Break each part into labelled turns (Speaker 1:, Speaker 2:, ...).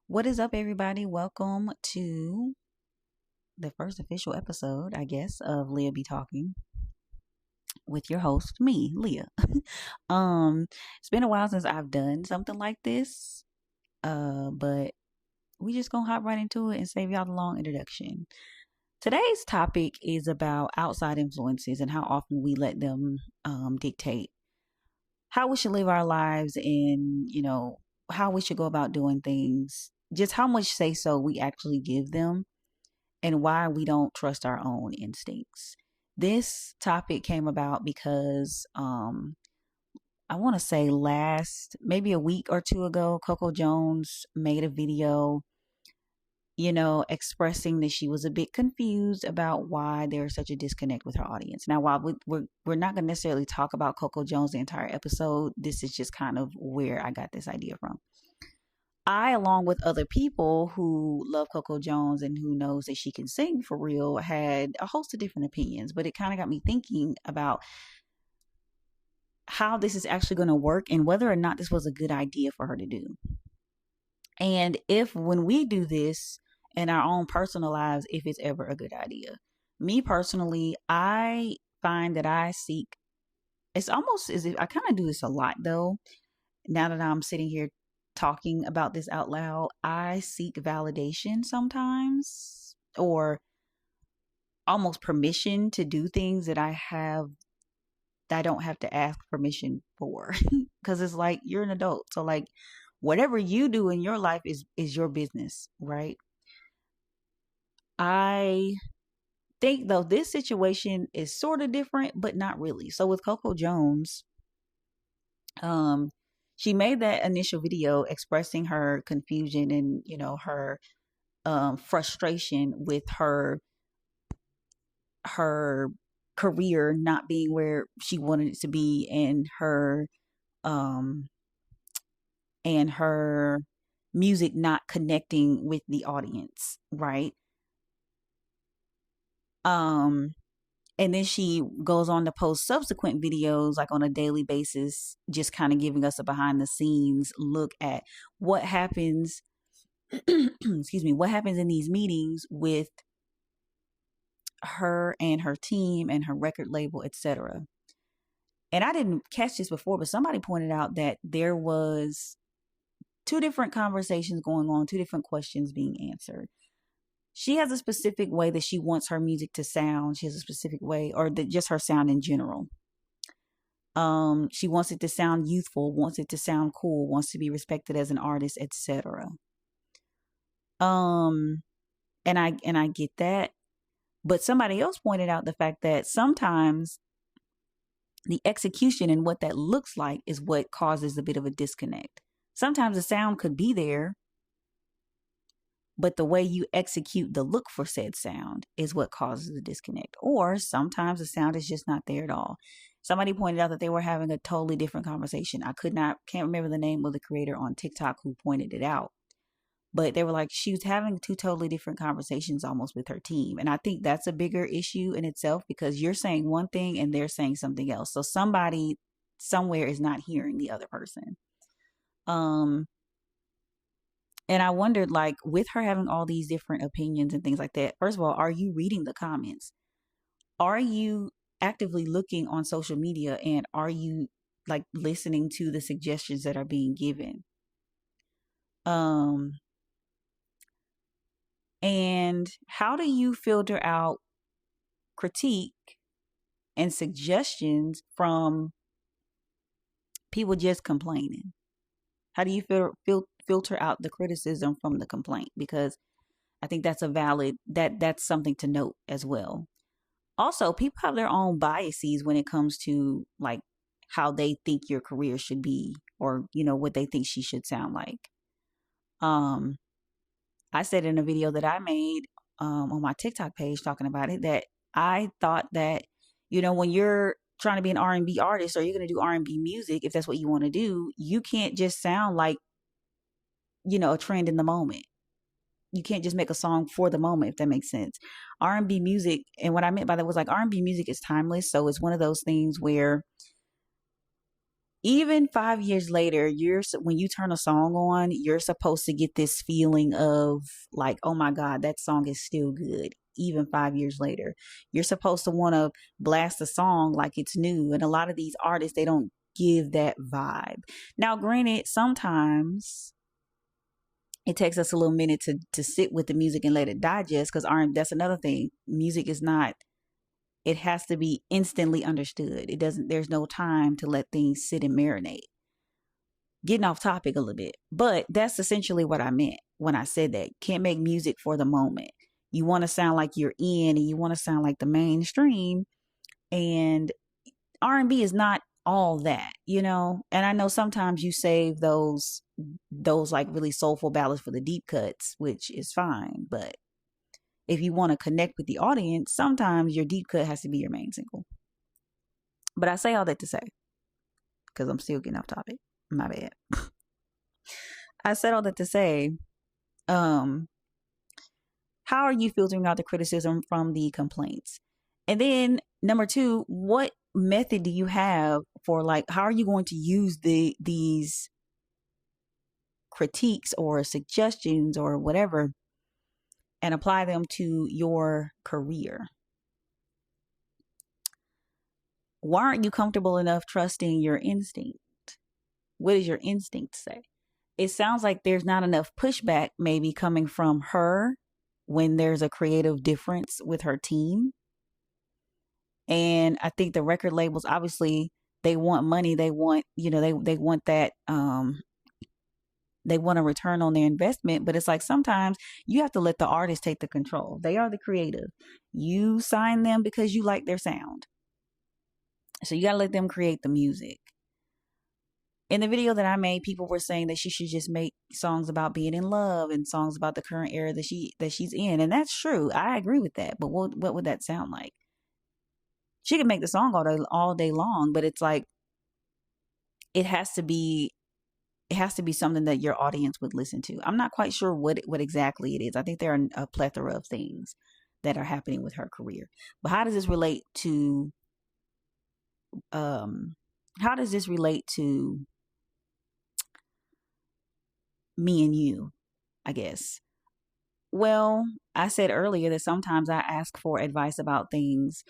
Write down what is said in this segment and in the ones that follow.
Speaker 1: What is up, everybody? Welcome to the first official episode, I guess, of Leah Be Talking with your host, me, Leah. It's been a while since I've done something like this, but we just gonna hop right into it and save y'all the long introduction. Today's topic is about outside influences and how often we let them dictate how we should live our lives and, how we should go about doing things, just how much say so we actually give them and why we don't trust our own instincts. This topic came about because I want to say maybe a week or two ago, Coco Jones made a video, expressing that she was a bit confused about why there's such a disconnect with her audience. Now, while we're not going to necessarily talk about Coco Jones the entire episode, this is just kind of where I got this idea from. I, along with other people who love Coco Jones and who knows that she can sing for real, had a host of different opinions, but it kind of got me thinking about how this is actually going to work and whether or not this was a good idea for her to do. And if when we do this in our own personal lives, if it's ever a good idea. Me personally, I find that it's almost as if I kind of do this a lot though. Now that I'm sitting here talking about this out loud, I seek validation sometimes or almost permission to do things that I don't have to ask permission for. Cause it's like you're an adult. So like whatever you do in your life is your business, right? I think though this situation is sort of different, but not really. So with Coco Jones, she made that initial video expressing her confusion and her frustration with her career not being where she wanted it to be um and her music not connecting with the audience, right? And then she goes on to post subsequent videos like on a daily basis, just kind of giving us a behind the scenes look at what happens excuse me, what happens in these meetings with her and her team and her record label, etc. And I didn't catch this before, but somebody pointed out that there was two different conversations going on, two different questions being answered. She has a specific way that she wants her music to sound. She has a specific way, or just her sound in general. She wants it to sound youthful, wants it to sound cool, wants to be respected as an artist, etc. And I get that. But somebody else pointed out the fact that sometimes the execution and what that looks like is what causes a bit of a disconnect. Sometimes the sound could be there, but the way you execute the look for said sound is what causes the disconnect. Or sometimes the sound is just not there at all. Somebody pointed out that they were having a totally different conversation. Can't remember the name of the creator on TikTok who pointed it out. But they were like, she was having two totally different conversations almost with her team. And I think that's a bigger issue in itself because you're saying one thing and they're saying something else. So somebody somewhere is not hearing the other person. And I wondered, like, with her having all these different opinions and things like that, first of all, are you reading the comments? Are you actively looking on social media and are you like listening to the suggestions that are being given? And how do you filter out critique and suggestions from people just complaining? How do you filter out the criticism from the complaint? Because I think that's that's something to note as well. Also, people have their own biases when it comes to like how they think your career should be or, what they think she should sound like. I said in a video that I made on my TikTok page talking about it that I thought that, when you're trying to be an R&B artist or you're going to do R&B music, if that's what you want to do, you can't just sound like, a trend in the moment. You can't just make a song for the moment, if that makes sense. R&B music, and what I meant by that was like R&B music is timeless. So it's one of those things where Even 5 years later, when you turn a song on, you're supposed to get this feeling of like, oh my God, that song is still good. Even 5 years later, you're supposed to want to blast a song like it's new. And a lot of these artists, they don't give that vibe. Now, granted, sometimes it takes us a little minute to sit with the music and let it digest, because that's another thing. Music is not, it has to be instantly understood. It doesn't, there's no time to let things sit and marinate. Getting off topic a little bit, but that's essentially what I meant when I said that. Can't make music for the moment. You want to sound like you're in, and you want to sound like the mainstream, and R&B is not all that, you know. And I know sometimes you save those like really soulful ballads for the deep cuts, which is fine, but if you want to connect with the audience, sometimes your deep cut has to be your main single. But I say all that to say, because I'm still getting off topic. My bad. I said all that to say, um, how are you filtering out the criticism from the complaints? And then number two, what method do you have for, like, how are you going to use these critiques or suggestions or whatever and apply them to your career? Why aren't you comfortable enough trusting your instinct? What does your instinct say? It sounds like there's not enough pushback maybe coming from her when there's a creative difference with her team. And I think the record labels, obviously, they want money. They want, they want that, they want a return on their investment. But it's like sometimes you have to let the artist take the control. They are the creative. You sign them because you like their sound. So you got to let them create the music. In the video that I made, people were saying that she should just make songs about being in love and songs about the current era that she's in. And that's true. I agree with that. But what would that sound like? She could make the song all day long, but it's like it has to be something that your audience would listen to. I'm not quite sure what exactly it is. I think there are a plethora of things that are happening with her career. But how does this relate to me and you, I guess? Well, I said earlier that sometimes I ask for advice about things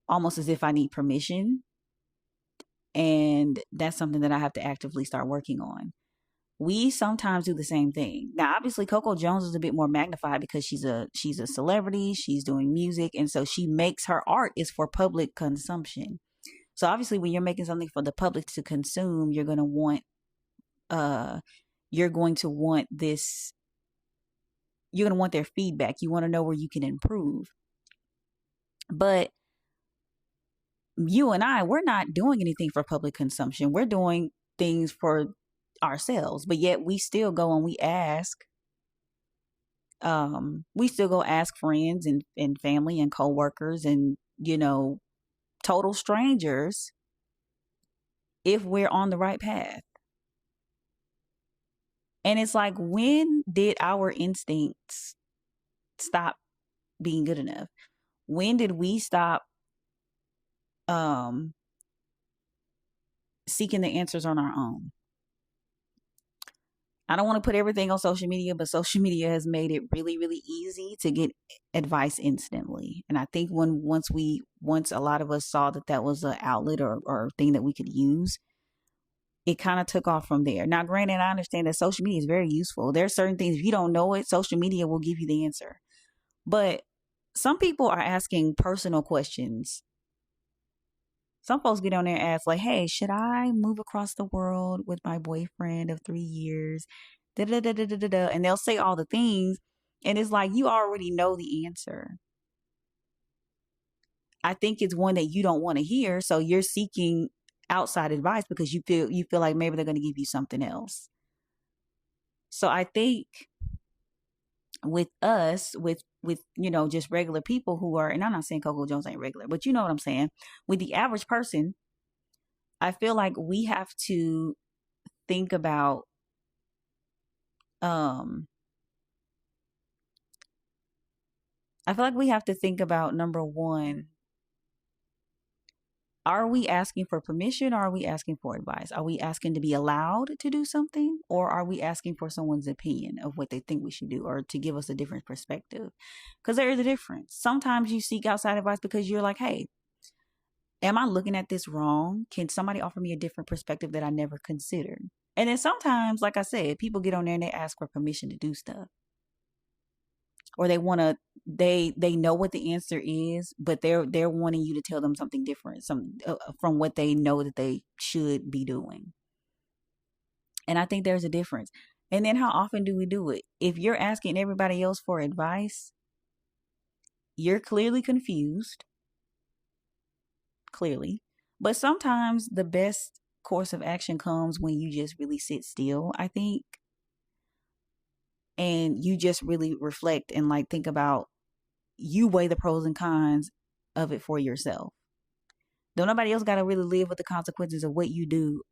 Speaker 1: almost as if I need permission. And that's something that I have to actively start working on. We sometimes do the same thing. Now, obviously, Coco Jones is a bit more magnified because she's a celebrity. She's doing music, and so she makes her art is for public consumption. So obviously, when you're making something for the public to consume, you're going to want this. You're going to want their feedback. You want to know where you can improve. But you and we're not doing anything for public consumption. We're doing things for ourselves, but yet we still go and we still go ask friends and family and coworkers and, total strangers if we're on the right path. And it's like, when did our instincts stop being good enough? When did we stop seeking the answers on our own? I don't want to put everything on social media, but social media has made it really, really easy to get advice instantly. And I think once a lot of us saw that was an outlet or thing that we could use, it kind of took off from there. Now, granted, I understand that social media is very useful. There are certain things, if you don't know it, social media will give you the answer. But some people are asking personal questions. Some folks get on there and ask, like, hey, should I move across the world with my boyfriend of 3 years? Da, da, da, da, da, da, da. And they'll say all the things. And it's like, you already know the answer. I think it's one that you don't want to hear. So you're seeking outside advice because you feel like maybe they're going to give you something else. So I think with us, with just regular people who are, and I'm not saying Coco Jones ain't regular, but you know what I'm saying, with the average person, I feel like we have to think about number one, are we asking for permission or are we asking for advice? Are we asking to be allowed to do something, or are we asking for someone's opinion of what they think we should do, or to give us a different perspective? Because there is a difference. Sometimes you seek outside advice because you're like, hey, am I looking at this wrong? Can somebody offer me a different perspective that I never considered? And then sometimes, like I said, people get on there and they ask for permission to do stuff, or they want to, they know what the answer is, but they're wanting you to tell them something different, from what they know that they should be doing. And I think there's a difference. And then how often do we do it? If you're asking everybody else for advice, you're clearly confused, clearly. But sometimes the best course of action comes when you just really sit still, I think, and you just really reflect and like think about, you weigh the pros and cons of it for yourself. Don't nobody else got to really live with the consequences of what you do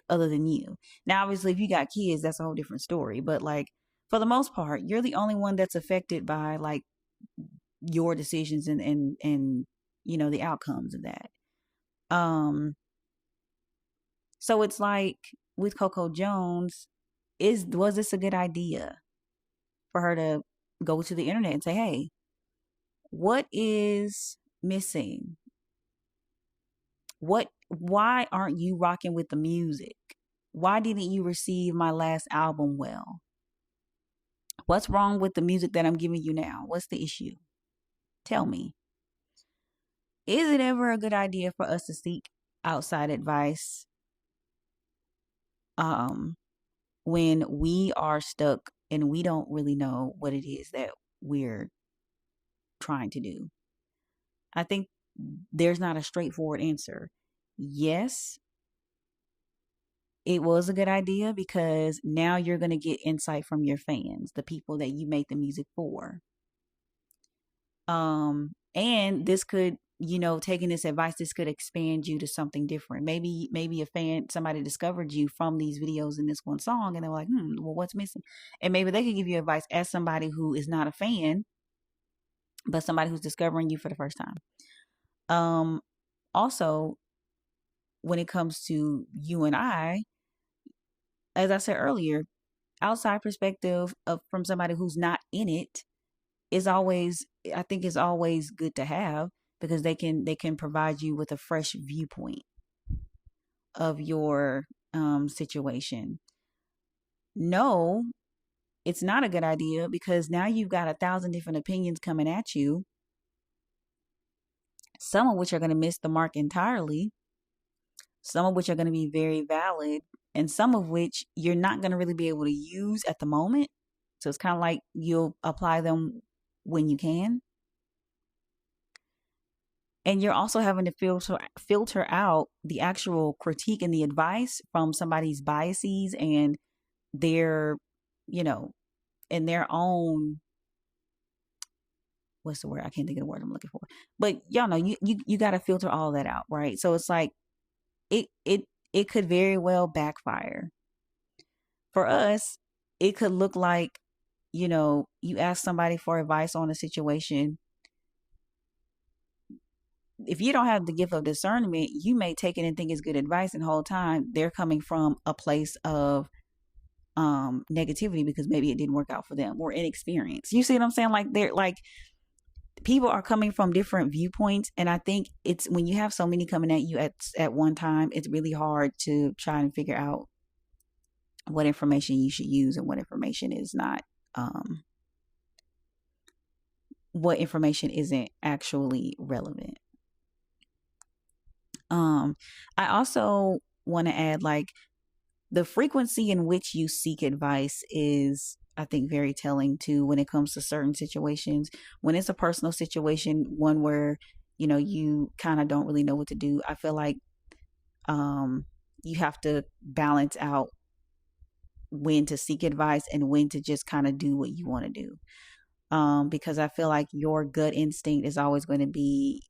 Speaker 1: other than you. Now, obviously, if you got kids, that's a whole different story. But like, for the most part, you're the only one that's affected by like your decisions and you know, the outcomes of that. So it's like with Coco Jones, was this a good idea for her to go to the internet and say, hey, what is missing? Why aren't you rocking with the music? Why didn't you receive my last album well? What's wrong with the music that I'm giving you now? What's the issue? Tell me. Is it ever a good idea for us to seek outside advice when we are stuck and we don't really know what it is that we're trying to do? I think there's not a straightforward answer. Yes, it was a good idea because now you're going to get insight from your fans, the people that you make the music for. And this could, you know, taking this advice, this could expand you to something different. Maybe a fan, somebody discovered you from these videos in this one song, and they're like, well, what's missing? And maybe they could give you advice as somebody who is not a fan, but somebody who's discovering you for the first time. Also, when it comes to you and I, as I said earlier, outside perspective from somebody who's not in it is always, I think, is always good to have, because they can provide you with a fresh viewpoint of your situation. No, it's not a good idea, because now you've got 1,000 different opinions coming at you, some of which are going to miss the mark entirely, some of which are going to be very valid, and some of which you're not going to really be able to use at the moment. So it's kind of like you'll apply them when you can. And you're also having to filter out the actual critique and the advice from somebody's biases and their, you know, and their own, what's the word? I can't think of the word I'm looking for. But y'all know, you got to filter all that out, right? So it's like, it could very well backfire. For us, it could look like, you know, you ask somebody for advice on a situation. If you don't have the gift of discernment, you may take it and think it's good advice, and the whole time they're coming from a place of negativity because maybe it didn't work out for them, or inexperience. You see what I'm saying? Like, they're like, people are coming from different viewpoints, and I think it's when you have so many coming at you at one time, it's really hard to try and figure out what information you should use and what information is not, what information isn't actually relevant. I also want to add, like, the frequency in which you seek advice is, I think, very telling too when it comes to certain situations. When it's a personal situation, one where, you know, you kind of don't really know what to do, I feel like you have to balance out when to seek advice and when to just kind of do what you want to do. Because I feel like your gut instinct is always going to be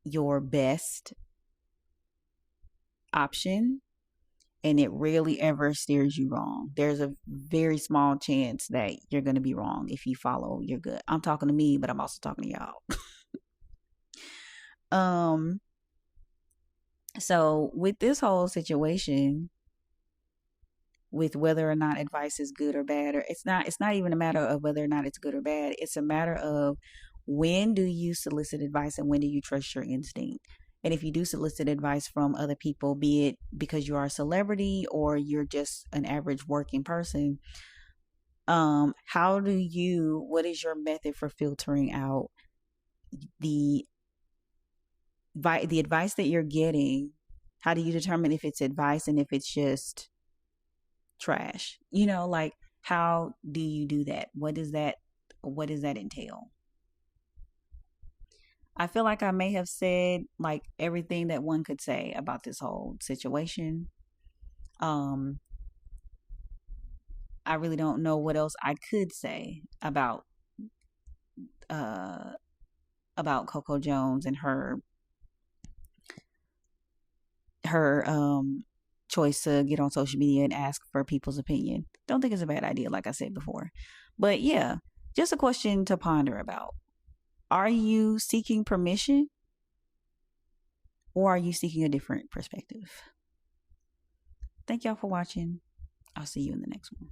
Speaker 1: your best option, and it rarely ever steers you wrong. There's a very small chance that you're going to be wrong if you follow your gut. I'm talking to me, but I'm also talking to y'all. So with this whole situation, with whether or not advice is good or bad, or it's not even a matter of whether or not it's good or bad. It's a matter of when do you solicit advice and when do you trust your instinct. And if you do solicit advice from other people, be it because you are a celebrity or you're just an average working person, what is your method for filtering out the the advice that you're getting? How do you determine if it's advice and if it's just trash? Like, how do you do that? What does that entail? I feel like I may have said like everything that one could say about this whole situation. Um I really don't know what else I could say uh about Coco Jones and her choice to get on social media and ask for people's opinion. Don't think it's a bad idea, like I said before. But yeah, just a question to ponder about. Are you seeking permission or are you seeking a different perspective? Thank y'all for watching. I'll see you in the next one.